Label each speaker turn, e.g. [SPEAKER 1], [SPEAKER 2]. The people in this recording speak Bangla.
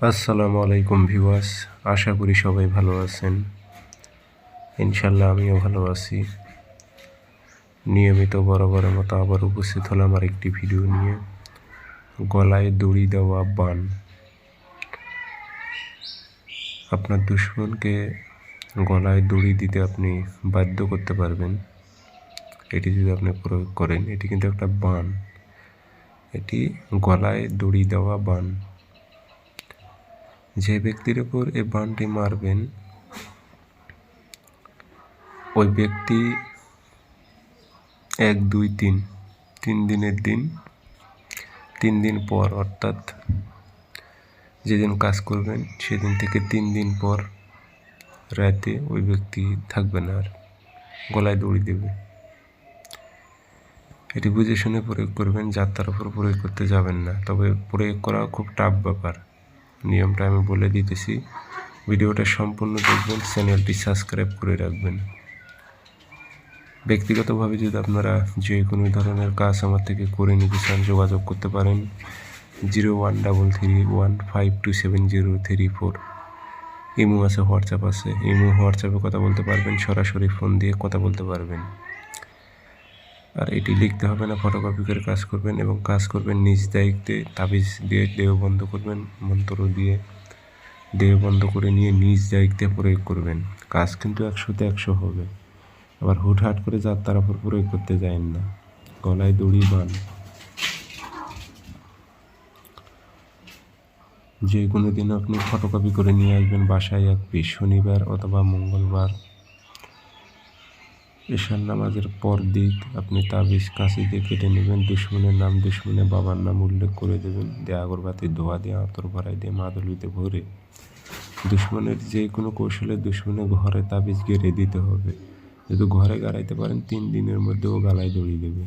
[SPEAKER 1] আসসালামু আলাইকুম ভিউয়ার্স, আশা করি সবাই ভালো আছেন। ইনশাল্লাহ আমিও ভালো আছি। নিয়মিত বরাবরের মতো আবার উপস্থিত হলাম আরেকটি ভিডিও নিয়ে। গলায় দড়ি দেওয়া বান। আপনার দুশমনকে গলায় দড়ি দিতে আপনি বাধ্য করতে পারবেন, এটি যদি আপনি প্রয়োগ করেন। এটি কিন্তু একটা বান, এটি গলায় দড়ি দেওয়া বান। যে ব্যক্তির উপর এই বানটি মারবেন, ওই ব্যক্তি 1, 2, 3 দিনের দিন 3 দিন পর, অর্থাৎ যেদিন কাজ করবেন সেদিন থেকে 3 দিন পর রাতে ওই ব্যক্তি থাকবে না, আর গলায় দড়ি দেবে। এটি বুঝে শুনে প্রয়োগ করবেন, যাত্রার উপর প্রয়োগ করতে যাবেন না। তবে প্রয়োগ করা খুব টাফ ব্যাপার। নিয়মটা আমি বলে দিতেছি, ভিডিওটা সম্পূর্ণ দেখবেন, চ্যানেলটি সাবস্ক্রাইব করে রাখবেন। ব্যক্তিগতভাবে যদি আপনারা যে কোনো ধরনের কাজ আমার থেকে করে নিতে চান, যোগাযোগ করতে পারেন 0133152703 ইমো আছে, হোয়াটসঅ্যাপ আছে। ইমো হোয়াটসঅ্যাপে কথা বলতে পারবেন, সরাসরি ফোন দিয়ে কথা বলতে পারবেন। আর এটি লিখতে হবে না, ফটোকপি করে কাজ করবেন এবং কাজ করবেন নিজ দায়িত্বে। তাবিজ দিয়ে দেহ বন্ধ করবেন, মন্ত্র দিয়ে দেহ বন্ধ করে নিয়ে নিজ দায়িত্বে প্রয়োগ করবেন। কাজ কিন্তু 100তে 100 হবে। আবার হুটহাট করে যাত্রার উপর প্রয়োগ করতে যায়েন না। গলায় দড়ি বান যে কোনো দিন আপনি ফটোকপি করে নিয়ে আসবেন বাসায় 1 পিস। শনিবার অথবা মঙ্গলবার এশার নামাজের পর দিক আপনি তাবিজ কাঁচি দিয়ে কেটে নেবেন। দুশমনের নাম, দুশমনের বাবার নাম উল্লেখ করে দেবেন। দিয়ে আগরবাতি ধোয়া দিয়ে আতর ভরাই দিয়ে মাদুলিতে ভরে দুশমনের যে কোনো কৌশলে দুশমনের ঘরে তাবিজ গেড়ে দিতে হবে। যদি ঘরে গাড়াইতে পারেন 3 দিনের মধ্যে ও গলায় দড়ি দেবে।